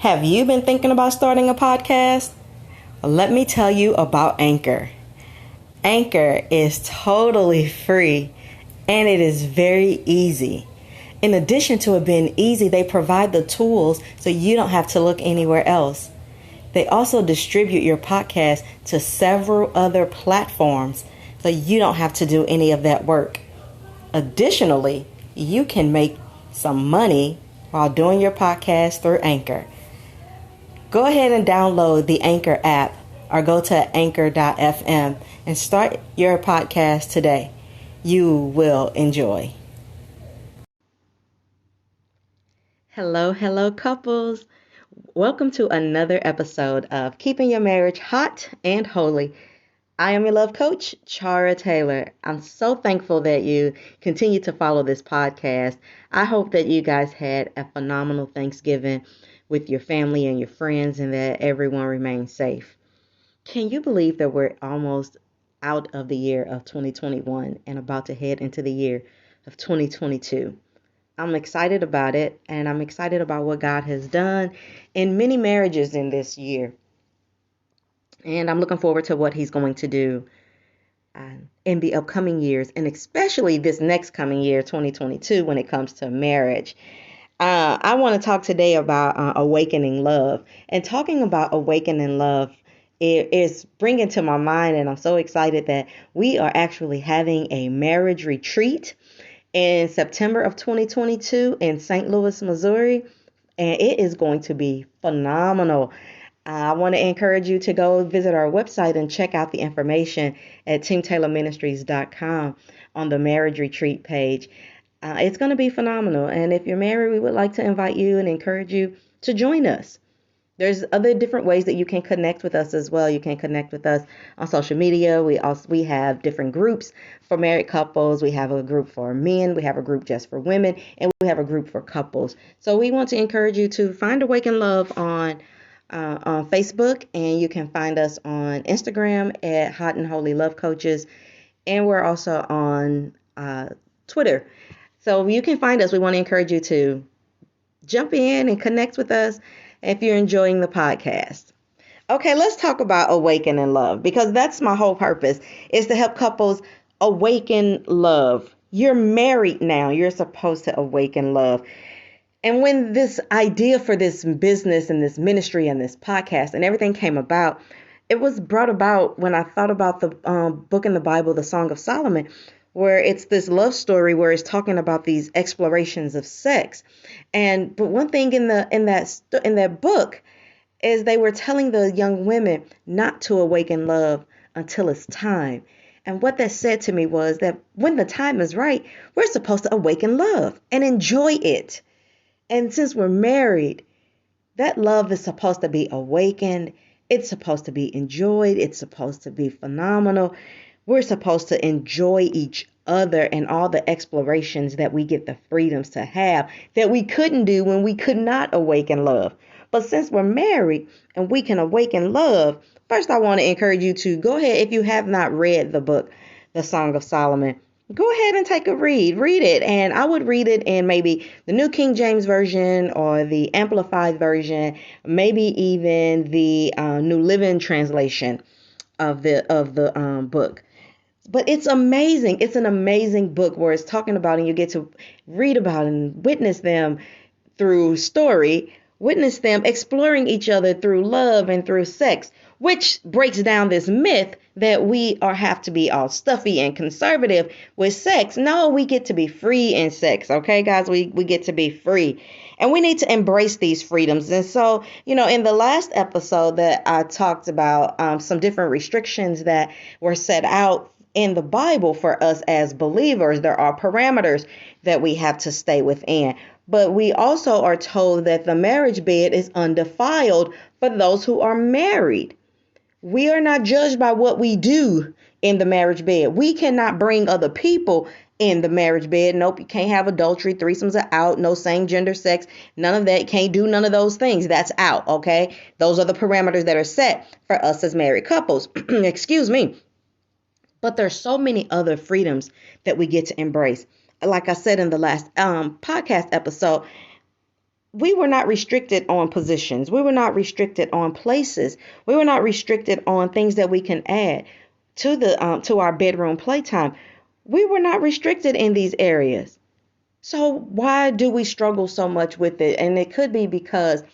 Have you been thinking about starting a podcast? Well, let me tell you about Anchor. Anchor is totally free and it is very easy. In addition to it being easy, they provide the tools so you don't have to look anywhere else. They also distribute your podcast to several other platforms so you don't have to do any of that work. Additionally, you can make some money while doing your podcast through Anchor. Go ahead and download the Anchor app or go to anchor.fm and start your podcast today. You will enjoy. Hello, couples. Welcome to another episode of Keeping Your Marriage Hot and Holy. I am your love coach, Chara Taylor. I'm so thankful that you continue to follow this podcast. I hope that you guys had a phenomenal Thanksgiving with your family and your friends and that everyone remains safe. Can you believe that we're almost out of the year of 2021 and about to head into the year of 2022? I'm excited about it, and I'm excited about what God has done in many marriages in this year. And I'm looking forward to what he's going to do in the upcoming years, and especially this next coming year, 2022, when it comes to marriage. I want to talk today about awakening love. And talking about awakening love is bringing to my mind, and I'm so excited that we are actually having a marriage retreat in September of 2022 in St. Louis, Missouri. And it is going to be phenomenal. I want to encourage you to go visit our website and check out the information at teamtaylorministries.com on the marriage retreat page. It's going to be phenomenal. And if you're married, we would like to invite you and encourage you to join us. There's other different ways that you can connect with us as well. You can connect with us on social media. We have different groups for married couples. We have a group for men. We have a group just for women. And we have a group for couples. So we want to encourage you to find Awaken Love on Facebook. And you can find us on Instagram at Hot and Holy Love Coaches. And we're also on Twitter. So you can find us. We want to encourage you to jump in and connect with us if you're enjoying the podcast. Okay, let's talk about awakening love, because that's my whole purpose, is to help couples awaken love. You're married now. You're supposed to awaken love. And when this idea for this business and this ministry and this podcast and everything came about, it was brought about when I thought about the book in the Bible, the Song of Solomon, where it's this love story where it's talking about these explorations of sex. But one thing in that book is they were telling the young women not to awaken love until it's time. And what that said to me was that when the time is right, we're supposed to awaken love and enjoy it. And since we're married, that love is supposed to be awakened. It's supposed to be enjoyed. It's supposed to be phenomenal. We're supposed to enjoy each other and all the explorations that we get the freedoms to have that we couldn't do when we could not awaken love. But since we're married and we can awaken love, first I want to encourage you to go ahead, if you have not read the book, The Song of Solomon, go ahead and take a read. Read it. And I would read it in maybe the New King James Version or the Amplified Version, maybe even the New Living Translation of the book. But it's amazing. It's an amazing book where it's talking about, and you get to read about and witness them through story, witness them exploring each other through love and through sex, which breaks down this myth that we have to be all stuffy and conservative with sex. No, we get to be free in sex. Okay, guys, we get to be free. And we need to embrace these freedoms. And so, in the last episode that I talked about some different restrictions that were set out in the Bible for us as believers, there are parameters that we have to stay within. But we also are told that the marriage bed is undefiled for those who are married. We are not judged by what we do in the marriage bed. We cannot bring other people in the marriage bed. Nope, you can't have adultery. Threesomes are out. No same gender sex. None of that. Can't do none of those things. That's out. Okay. Those are the parameters that are set for us as married couples. Excuse me. But there's so many other freedoms that we get to embrace. Like I said in the last podcast episode, we were not restricted on positions. We were not restricted on places. We were not restricted on things that we can add to our bedroom playtime. We were not restricted in these areas. So why do we struggle so much with it? And it could be because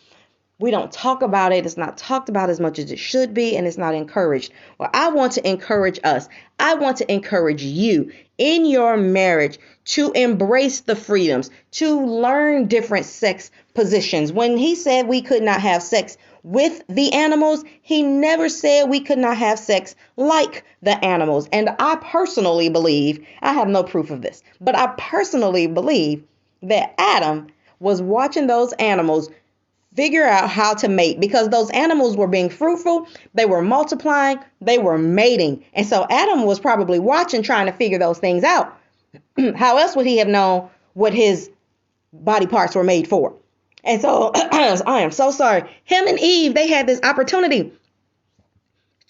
we don't talk about it. It's not talked about as much as it should be, and it's not encouraged. Well, I want to encourage us. I want to encourage you in your marriage to embrace the freedoms, to learn different sex positions. When he said we could not have sex with the animals, he never said we could not have sex like the animals. And I personally believe, I have no proof of this, but I personally believe that Adam was watching those animals figure out how to mate, because those animals were being fruitful, they were multiplying, they were mating. And so Adam was probably watching, trying to figure those things out. How else would he have known what his body parts were made for? And so I am so sorry. Him and Eve, they had this opportunity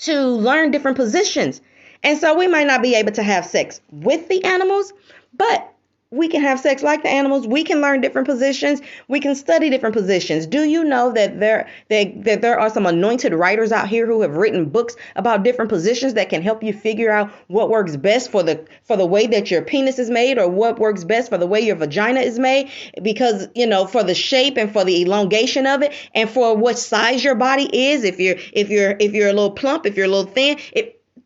to learn different positions. And so we might not be able to have sex with the animals, but we can have sex like the animals. We can learn different positions. We can study different positions. Do you know that there are some anointed writers out here who have written books about different positions that can help you figure out what works best for the way that your penis is made, or what works best for the way your vagina is made, because for the shape and for the elongation of it, and for what size your body is. If you're a little plump, if you're a little thin,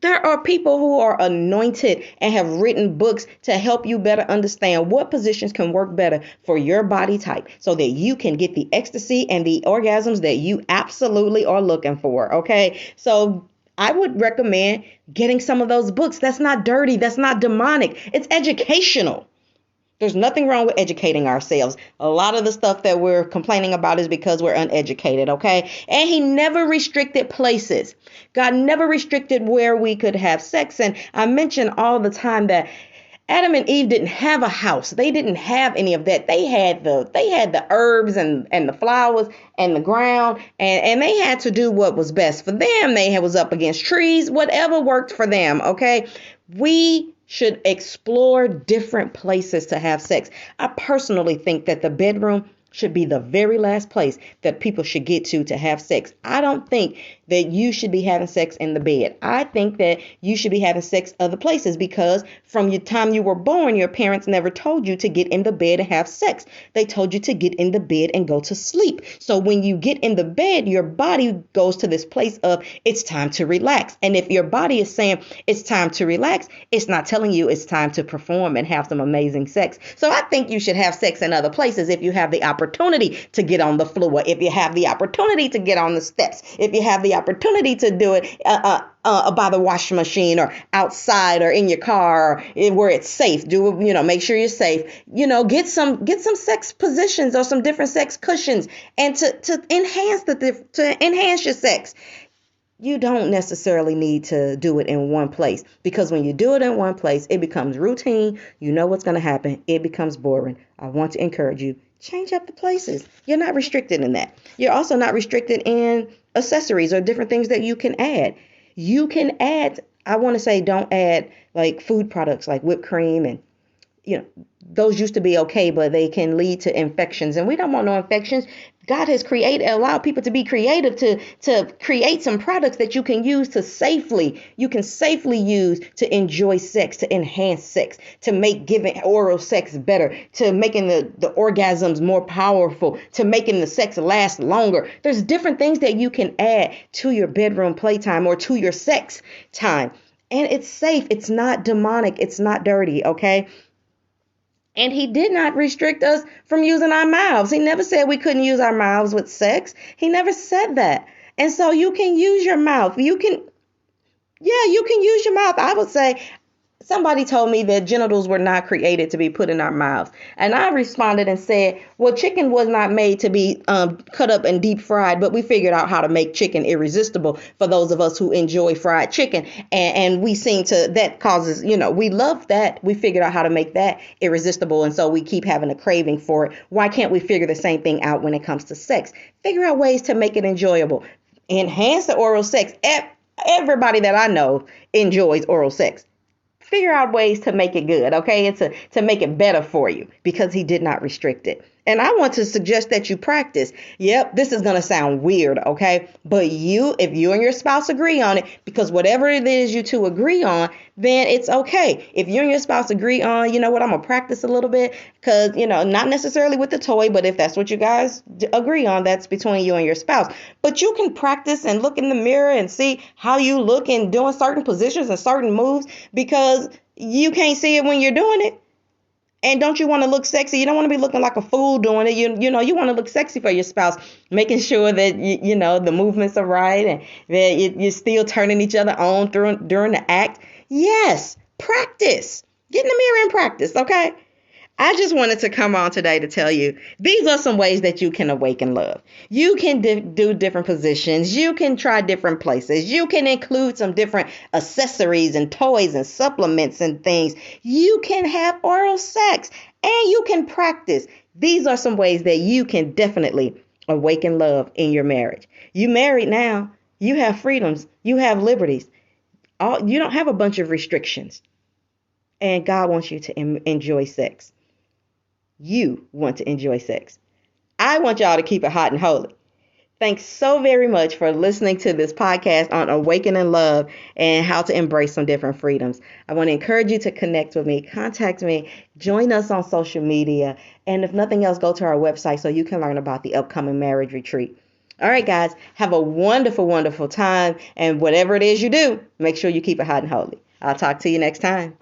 there are people who are anointed and have written books to help you better understand what positions can work better for your body type, so that you can get the ecstasy and the orgasms that you absolutely are looking for. Okay. So I would recommend getting some of those books. That's not dirty. That's not demonic. It's educational. There's nothing wrong with educating ourselves. A lot of the stuff that we're complaining about is because we're uneducated, okay? And he never restricted places. God never restricted where we could have sex. And I mention all the time that Adam and Eve didn't have a house. They didn't have any of that. They had the herbs and the flowers and the ground, and they had to do what was best for them. Was up against trees, whatever worked for them, okay? We should explore different places to have sex. I personally think that the bedroom should be the very last place that people should get to have sex. I don't think that you should be having sex in the bed. I think that you should be having sex other places, because from the time you were born, your parents never told you to get in the bed and have sex. They told you to get in the bed and go to sleep. So when you get in the bed, your body goes to this place of it's time to relax. And if your body is saying it's time to relax, it's not telling you it's time to perform and have some amazing sex. So I think you should have sex in other places if you have the opportunity to get on the floor, if you have the opportunity to get on the steps, if you have the opportunity to do it by the washing machine, or outside, or in your car, or where it's safe. Make sure you're safe. Get some sex positions or some different sex cushions, and to enhance your sex. You don't necessarily need to do it in one place, because when you do it in one place, it becomes routine. You know what's going to happen. It becomes boring. I want to encourage you, change up the places. You're not restricted in that. You're also not restricted in accessories or different things that you can add. You can add, I want to say, don't add like food products like whipped cream, and those used to be okay, but they can lead to infections, and we don't want no infections. God has allowed people to be creative to create some products that you can use you can safely use to enjoy sex, to enhance sex, to make giving oral sex better, to making the orgasms more powerful, to making the sex last longer. There's different things that you can add to your bedroom playtime or to your sex time. And it's safe. It's not demonic. It's not dirty. Okay. And he did not restrict us from using our mouths. He never said we couldn't use our mouths with sex. He never said that. And so you can use your mouth. You can use your mouth. I would say, somebody told me that genitals were not created to be put in our mouths. And I responded and said, well, chicken was not made to be cut up and deep fried, but we figured out how to make chicken irresistible for those of us who enjoy fried chicken. And we seem to, that causes, we love that. We figured out how to make that irresistible. And so we keep having a craving for it. Why can't we figure the same thing out when it comes to sex? Figure out ways to make it enjoyable. Enhance the oral sex. Everybody that I know enjoys oral sex. Figure out ways to make it good, okay? And to make it better for you, because he did not restrict it. And I want to suggest that you practice. Yep, this is going to sound weird, okay? But if you and your spouse agree on it, because whatever it is you two agree on, then it's okay. If you and your spouse agree on, you know what, I'm going to practice a little bit, because, not necessarily with the toy, but if that's what you guys agree on, that's between you and your spouse. But you can practice and look in the mirror and see how you look in doing certain positions and certain moves, because you can't see it when you're doing it. And don't you want to look sexy? You don't want to be looking like a fool doing it. You want to look sexy for your spouse, making sure that the movements are right and that you're still turning each other on during the act. Yes, practice. Get in the mirror and practice, okay? I just wanted to come on today to tell you these are some ways that you can awaken love. You can do different positions. You can try different places. You can include some different accessories and toys and supplements and things. You can have oral sex and you can practice. These are some ways that you can definitely awaken love in your marriage. You married now. You have freedoms. You have liberties. You don't have a bunch of restrictions. And God wants you to enjoy sex. You want to enjoy sex. I want y'all to keep it hot and holy. Thanks so very much for listening to this podcast on awakening love and how to embrace some different freedoms. I want to encourage you to connect with me, contact me, join us on social media, and if nothing else, go to our website so you can learn about the upcoming marriage retreat. All right, guys, have a wonderful, wonderful time. And whatever it is you do, make sure you keep it hot and holy. I'll talk to you next time.